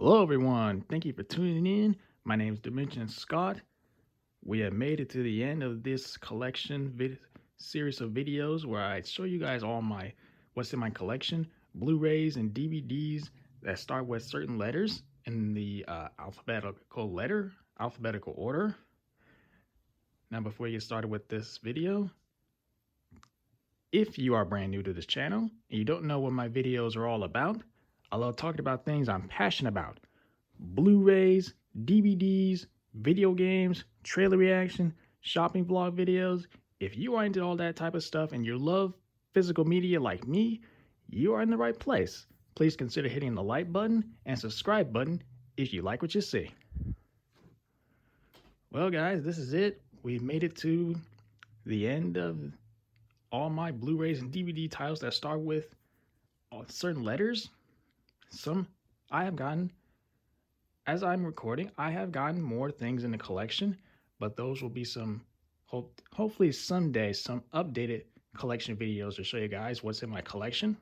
Hello, everyone. Thank you for tuning in. My name is Dimension Scott. We have made it to the end of this series of videos where I show you guys all my what's in my collection, Blu-rays and DVDs that start with certain letters in the alphabetical order. Now, before you get started with this video, if you are brand new to this channel and you don't know what my videos are all about, I love talking about things I'm passionate about. Blu-rays, DVDs, video games, trailer reaction, shopping vlog videos. If you are into all that type of stuff and you love physical media like me, you are in the right place. Please consider hitting the like button and subscribe button if you like what you see. Well, guys, this is it. We've made it to the end of all my Blu-rays and DVD titles that start with certain letters. Some I have gotten, as I'm recording, I have gotten more things in the collection, but those will be hopefully someday, some updated collection videos to show you guys what's in my collection.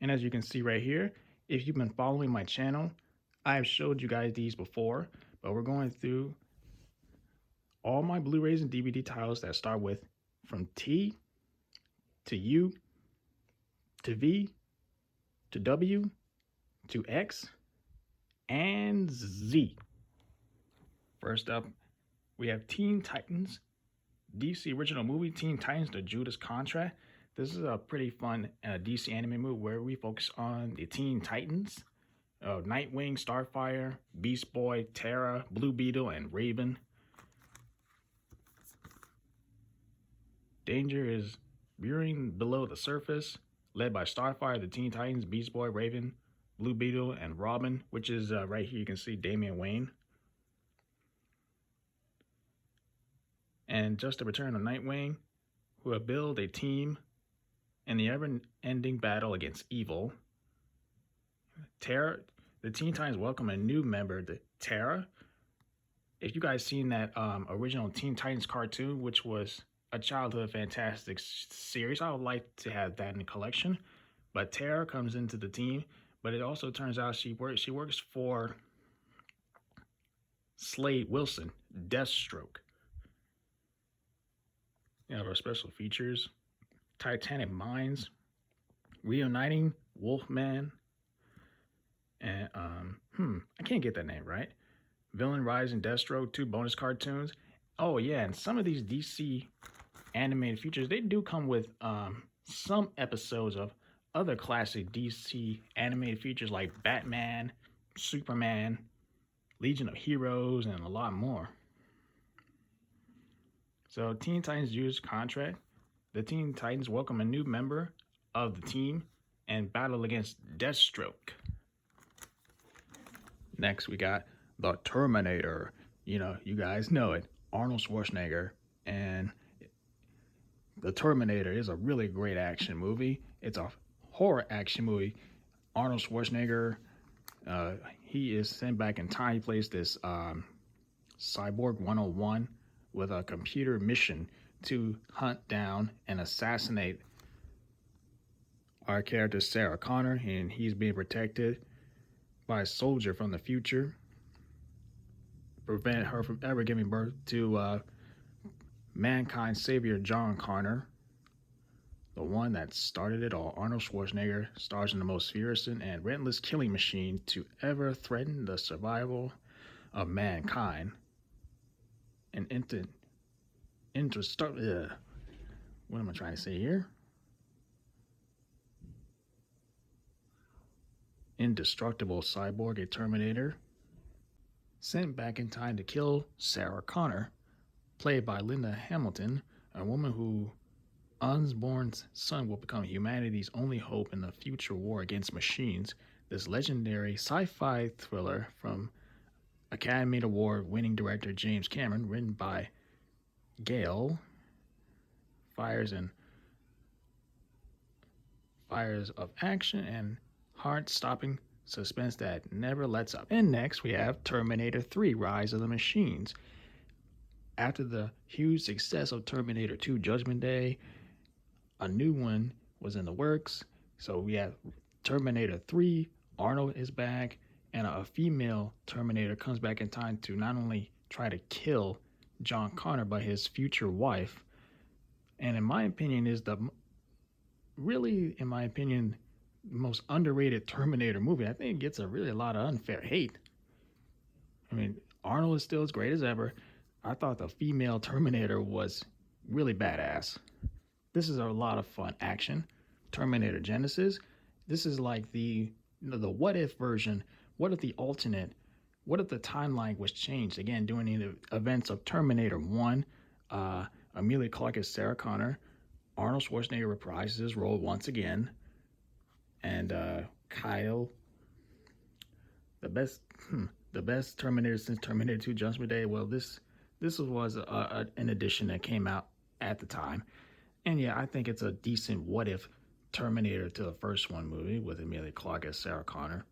And as you can see right here, if you've been following my channel, I have showed you guys these before, but we're going through all my Blu-rays and DVD titles that start with from T to U to V to W to X and Z. First up, we have Teen Titans, DC original movie Teen Titans, The Judas Contract. This is a pretty fun DC anime movie where we focus on the Teen Titans, Nightwing, Starfire, Beast Boy, Terra, Blue Beetle, and Raven. Danger is brewing below the surface, led by Starfire, the Teen Titans, Beast Boy, Raven, Blue Beetle, and Robin, which is right here. You can see Damian Wayne. And just the return of Nightwing, who will build a team in the ever-ending battle against evil. Terra, the Teen Titans welcome a new member, the Terra. If you guys seen that original Teen Titans cartoon, which was a childhood fantastic series, I would like to have that in the collection. But Terra comes into the team, but it also turns out she works for Slade Wilson, Deathstroke. You have our special features: Titanic Minds, reuniting Wolfman, and I can't get that name right. Villain Rising Deathstroke, 2 bonus cartoons. Oh yeah, and some of these DC animated features, they do come with some episodes of other classic DC animated features like Batman, Superman, Legion of Heroes, and a lot more. So Teen Titans Judas Contract. The Teen Titans welcome a new member of the team and battle against Deathstroke. Next, we got the Terminator. You know, you guys know it. Arnold Schwarzenegger. And the Terminator is a really great action movie. It's a horror action movie. Arnold Schwarzenegger, he is sent back in time. He plays this Cyborg 101 with a computer mission to hunt down and assassinate our character Sarah Connor, and he's being protected by a soldier from the future, prevent her from ever giving birth to mankind savior John Connor, the one that started it all. Arnold Schwarzenegger stars in the most fearsome and relentless killing machine to ever threaten the survival of mankind. And what am I trying to say here? Indestructible cyborg, a Terminator, sent back in time to kill Sarah Connor, played by Linda Hamilton, a woman whose unborn son will become humanity's only hope in the future war against machines. This legendary sci-fi thriller from Academy Award-winning director James Cameron, written by Gale, fires of action and heart-stopping suspense that never lets up. And next, we have Terminator 3: Rise of the Machines. After the huge success of Terminator 2: Judgment Day, a new one was in the works. So we have Terminator 3: Arnold is back, and a female Terminator comes back in time to not only try to kill John Connor, but his future wife. And in my opinion, is the really, in my opinion, most underrated Terminator movie. I think it gets a lot of unfair hate. I mean, Arnold is still as great as ever. I thought the female Terminator was really badass. This is a lot of fun action. Terminator Genesis. This is like the what if version. What if the alternate? What if the timeline was changed? Again, during the events of Terminator 1, Amelia Clark as Sarah Connor. Arnold Schwarzenegger reprises his role once again. And Kyle, the best Terminator since Terminator 2 Judgment Day. Well, this was an addition that came out at the time. And yeah, I think it's a decent what if Terminator to the first one movie with Amelia Clark as Sarah Connor.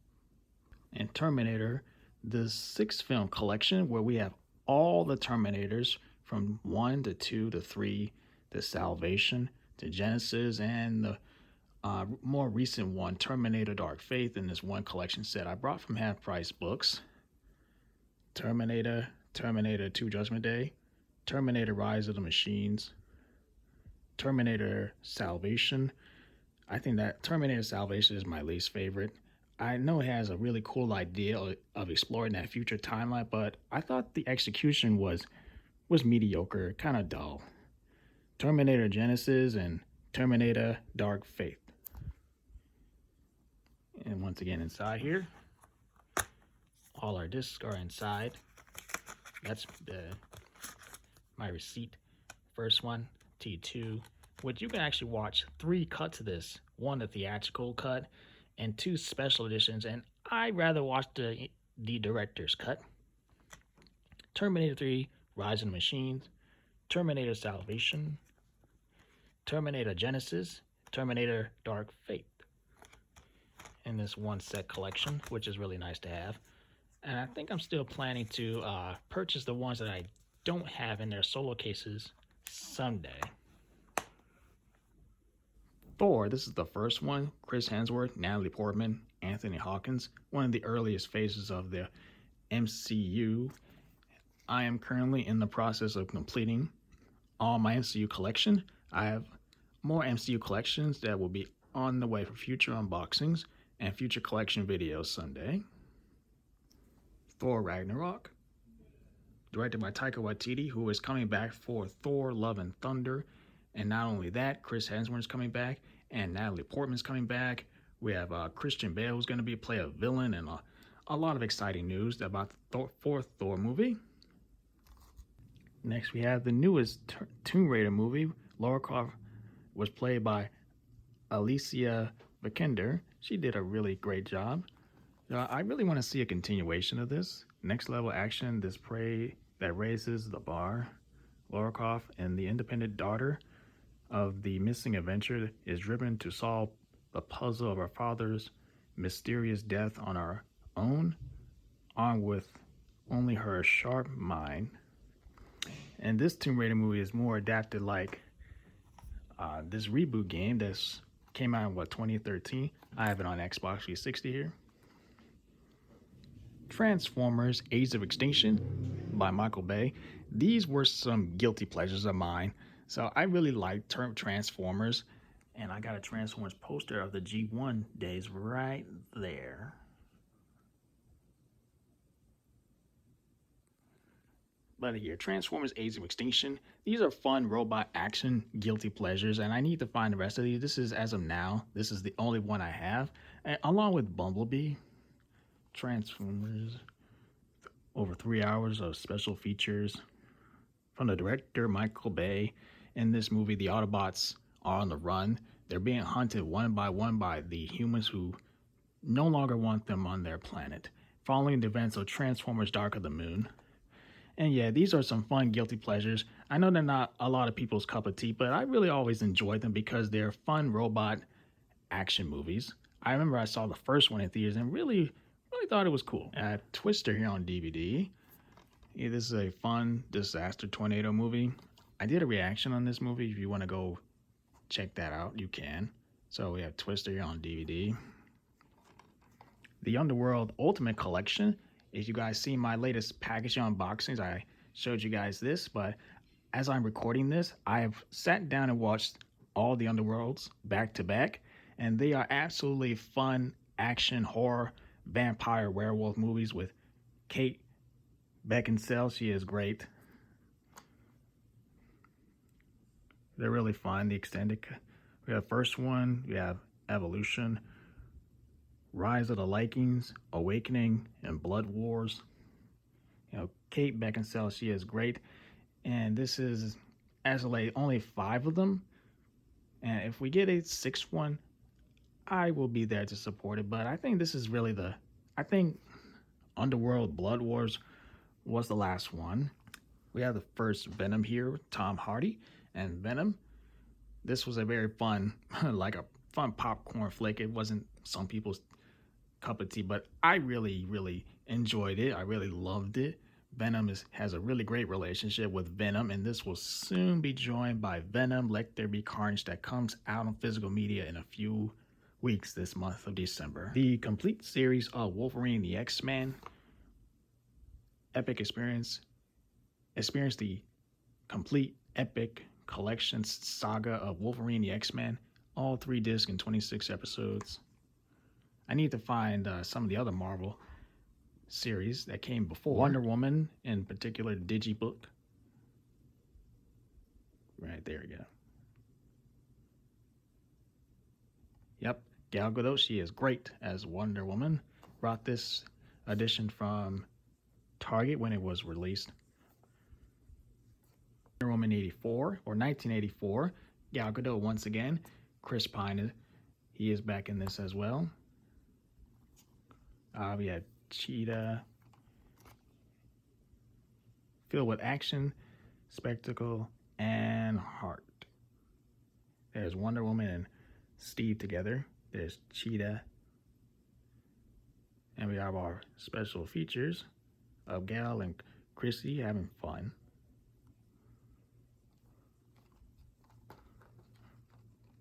And Terminator, the 6 film collection where we have all the Terminators from 1 to 2 to 3 to Salvation to Genesis, and the more recent one, Terminator Dark Fate, in this one collection set I brought from Half Price Books. Terminator 2 Judgment Day, Terminator Rise of the Machines, Terminator Salvation. I think that Terminator Salvation is my least favorite. I know it has a really cool idea of exploring that future timeline, but I thought the execution was mediocre, kind of dull. Terminator Genesis and Terminator Dark Fate. And once again, inside here, all our discs are inside. That's my receipt. First one, T2, which you can actually watch 3 cuts of this. 1, the theatrical cut, and 2 special editions. And I'd rather watch the director's cut. Terminator 3, Rise of the Machines, Terminator Salvation, Terminator Genesis, Terminator Dark Fate. In this one set collection, which is really nice to have. And I think I'm still planning to purchase the ones that I don't have in their solo cases someday. Thor, this is the first one. Chris Hemsworth, Natalie Portman, Anthony Hopkins, one of the earliest phases of the MCU. I am currently in the process of completing all my MCU collection. I have more MCU collections that will be on the way for future unboxings and future collection videos someday. Thor Ragnarok, directed by Taika Waititi, who is coming back for Thor Love and Thunder. And not only that, Chris Hemsworth is coming back, and Natalie Portman's coming back. We have Christian Bale who's going to play a villain, and a lot of exciting news about the fourth Thor movie. Next, we have the newest Tomb Raider movie. Lara Croft was played by Alicia Vikander. She did a really great job. I really want to see a continuation of this. Next level action, this prey that raises the bar. Lara Croft, and the independent daughter of the missing adventurer, is driven to solve the puzzle of her father's mysterious death on her own, armed with only her sharp mind. And this Tomb Raider movie is more adapted like this reboot game that's came out in 2013. I have it on Xbox 360 here. Transformers Age of Extinction by Michael Bay. These were some guilty pleasures of mine. So I really like Transformers, and I got a Transformers poster of the G1 days right there. But here, Transformers Age of Extinction. These are fun robot action guilty pleasures, and I need to find the rest of these. This is, as of now, this is the only one I have, along with Bumblebee. Transformers, over 3 hours of special features from the director Michael Bay. In this movie, the Autobots are on the run. They're being hunted one by one by the humans who no longer want them on their planet, following the events of Transformers Dark of the Moon. And yeah, these are some fun guilty pleasures. I know they're not a lot of people's cup of tea, but I really always enjoy them because they're fun robot action movies. I remember I saw the first one in theaters and really thought it was cool. I have Twister here on DVD. Yeah, this is a fun disaster tornado movie. I did a reaction on this movie. If you want to go check that out, you can. So we have Twister here on DVD. the Underworld Ultimate Collection. If you guys see my latest package unboxings, I showed you guys this, but as I'm recording this, I've sat down and watched all the Underworlds back to back, and they are absolutely fun action, horror, vampire, werewolf movies with Kate Beckinsale. She is great. They're really fun. The extended, we have first one, we have Evolution, Rise of the Vikings, Awakening, and Blood Wars. You know, Kate Beckinsale, she is great. And this is actually only 5 of them. And if we get a 6th one, I will be there to support it. But I think this is really I think Underworld Blood Wars was the last one. We have the first Venom here, Tom Hardy. And Venom, this was a very fun, like a fun popcorn flick. It wasn't some people's cup of tea, but I really, really enjoyed it. I really loved it. Venom has a really great relationship with Venom, and this will soon be joined by Venom Let There Be Carnage that comes out on physical media in a few weeks this month of December. The complete series of Wolverine the X-Men Epic Experience. Experience the complete epic collection saga of Wolverine the X-Men, all 3 discs and 26 episodes. I need to find some of the other Marvel series that came before. Wonder Woman, in particular, Digibook. Right, there we go. Yep, Gal Gadot, she is great as Wonder Woman. Brought this edition from Target when it was released. Wonder Woman 84, or 1984. Gal Gadot once again. Chris Pine, he is back in this as well. We had Cheetah, filled with action, spectacle, and heart. There's Wonder Woman and Steve together. There's Cheetah. And we have our special features of Gal and Chrissy having fun.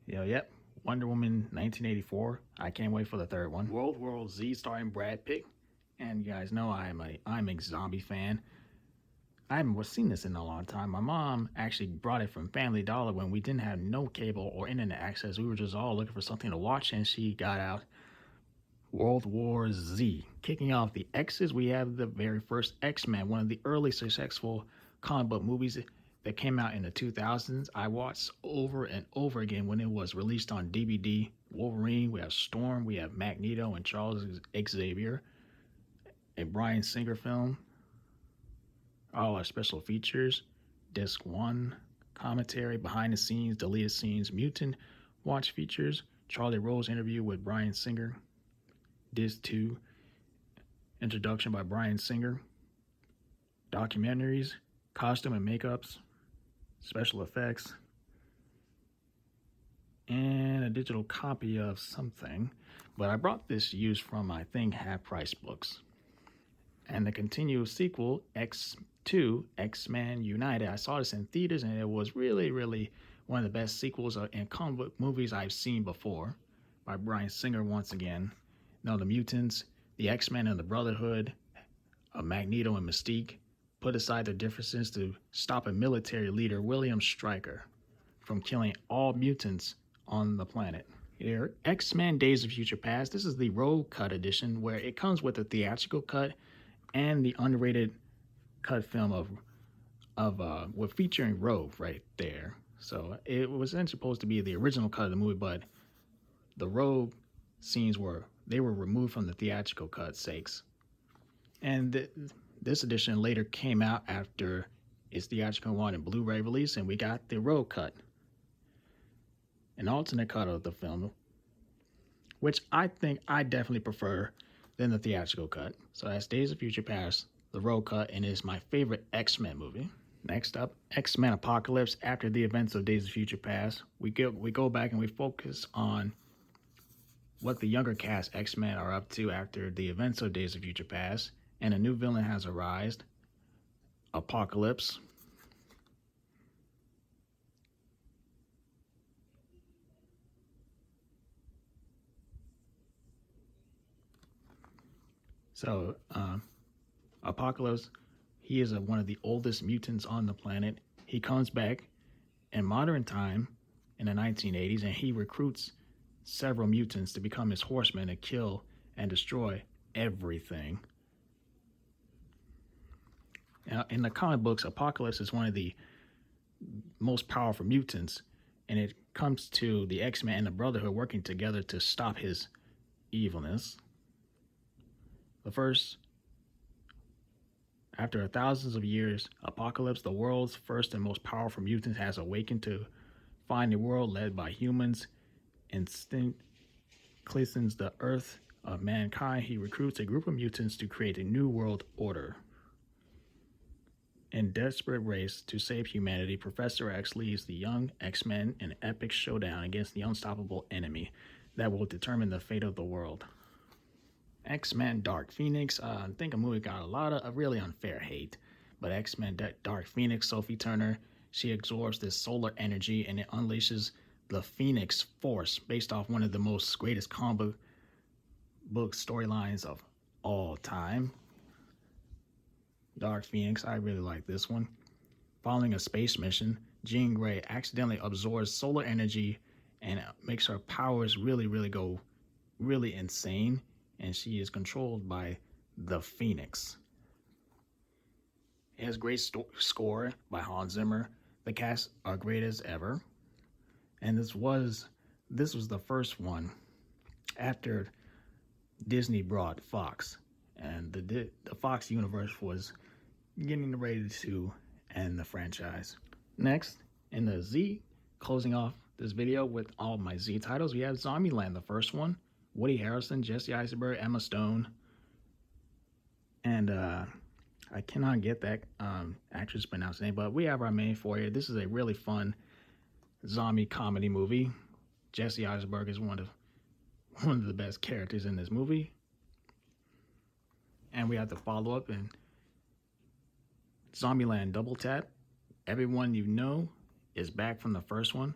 Yep. Wonder Woman 1984. I can't wait for the 3rd one. World War Z starring Brad Pitt. And you guys know I'm a zombie fan. I haven't seen this in a long time. My mom actually brought it from Family Dollar when we didn't have no cable or internet access. We were just all looking for something to watch, and she got out World War Z. Kicking off the X's, we have the very first X-Men, one of the early successful comic book movies that came out in the 2000s. I watched over and over again when it was released on DVD. Wolverine, we have Storm, we have Magneto and Charles Xavier. A Bryan Singer film. All our special features. Disc 1, commentary, behind the scenes, deleted scenes, mutant watch features, Charlie Rose interview with Bryan Singer. Disc 2, introduction by Bryan Singer. Documentaries, costume and makeups, special effects, and a digital copy of something. But I brought this used from, I think, Half Price Books. And the continuous sequel, X2, X-Men United. I saw this in theaters, and it was really, really one of the best sequels in comic book movies I've seen before, by Bryan Singer once again. Now, the mutants, the X-Men and the Brotherhood of Magneto and Mystique put aside their differences to stop a military leader, William Stryker, from killing all mutants on the planet. Here, X-Men Days of Future Past. This is the Rogue Cut edition, where it comes with a theatrical cut and the unrated cut film with featuring Rogue right there. So it wasn't supposed to be the original cut of the movie, but the Rogue scenes were removed from the theatrical cut sakes. And this edition later came out after its theatrical one and Blu-ray release, and we got the Rogue cut, an alternate cut of the film, which I think I definitely prefer than the theatrical cut. So that's Days of Future Past, the Rogue cut, and it is my favorite X-Men movie. Next up, XMen Apocalypse. After the events of Days of Future Past, we go back and we focus on what the younger cast X-Men are up to after the events of Days of Future Past, and a new villain has arisen, Apocalypse. So, Apocalypse, he is one of the oldest mutants on the planet. He comes back in modern time in the 1980s, and he recruits several mutants to become his horsemen to kill and destroy everything. Now, in the comic books, Apocalypse is one of the most powerful mutants, and it comes to the X-Men and the Brotherhood working together to stop his evilness. But first, after thousands of years, Apocalypse, the world's first and most powerful mutant, has awakened to find a world led by humans. Instinct cleanses the earth of mankind. He recruits a group of mutants to create a new world order. In desperate race to save humanity, Professor X leads the young X-Men in an epic showdown against the unstoppable enemy that will determine the fate of the world. X-Men Dark Phoenix, I think a movie got a lot of really unfair hate, but X-Men Dark Phoenix, Sophie Turner, she absorbs this solar energy and it unleashes the Phoenix Force based off one of the most greatest comic book storylines of all time. Dark Phoenix, I really like this one. Following a space mission, Jean Grey accidentally absorbs solar energy and it makes her powers really go really insane, and she is controlled by the Phoenix. It has great score by Hans Zimmer. The cast are great as ever, and this was the first one after Disney brought Fox, and the Fox universe was getting ready to end the franchise. Next, in the Z, closing off this video with all my Z titles, we have Zombieland, the first one. Woody Harrelson, Jesse Eisenberg, Emma Stone, and I cannot get that actress pronounced name, but we have our main four here. This is a really fun zombie comedy movie. Jesse Eisenberg is one of the best characters in this movie, and we have the follow up in Zombieland Double Tap. Everyone you know is back from the first one,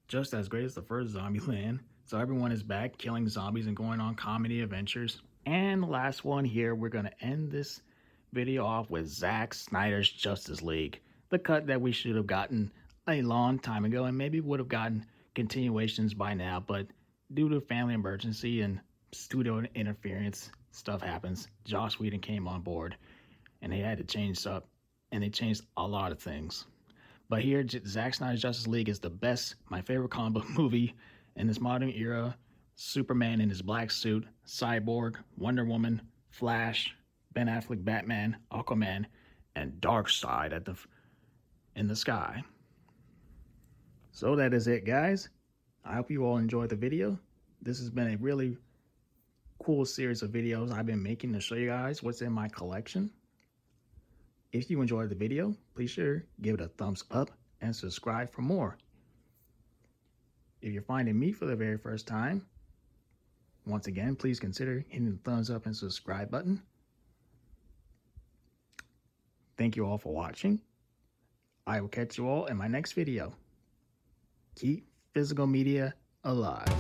just as great as the first Zombieland. So everyone is back killing zombies and going on comedy adventures. And the last one here, we're going to end this video off with Zack Snyder's Justice League. The cut that we should have gotten a long time ago, and maybe would have gotten continuations by now, but due to family emergency and studio interference, stuff happens. Joss Whedon came on board and they had to change up, and they changed a lot of things. But here, Zack Snyder's Justice League is the best, my favorite comic book movie in this modern era. Superman in his black suit, Cyborg, Wonder Woman, Flash, Ben Affleck Batman, Aquaman, and Darkseid in the sky. So that is it, guys. I hope you all enjoyed the video. This has been a really cool series of videos I've been making to show you guys what's in my collection. If you enjoyed the video, please sure give it a thumbs up and subscribe for more. If you're finding me for the very first time, once again, please consider hitting the thumbs up and subscribe button. Thank you all for watching. I will catch you all in my next video. Keep physical media alive.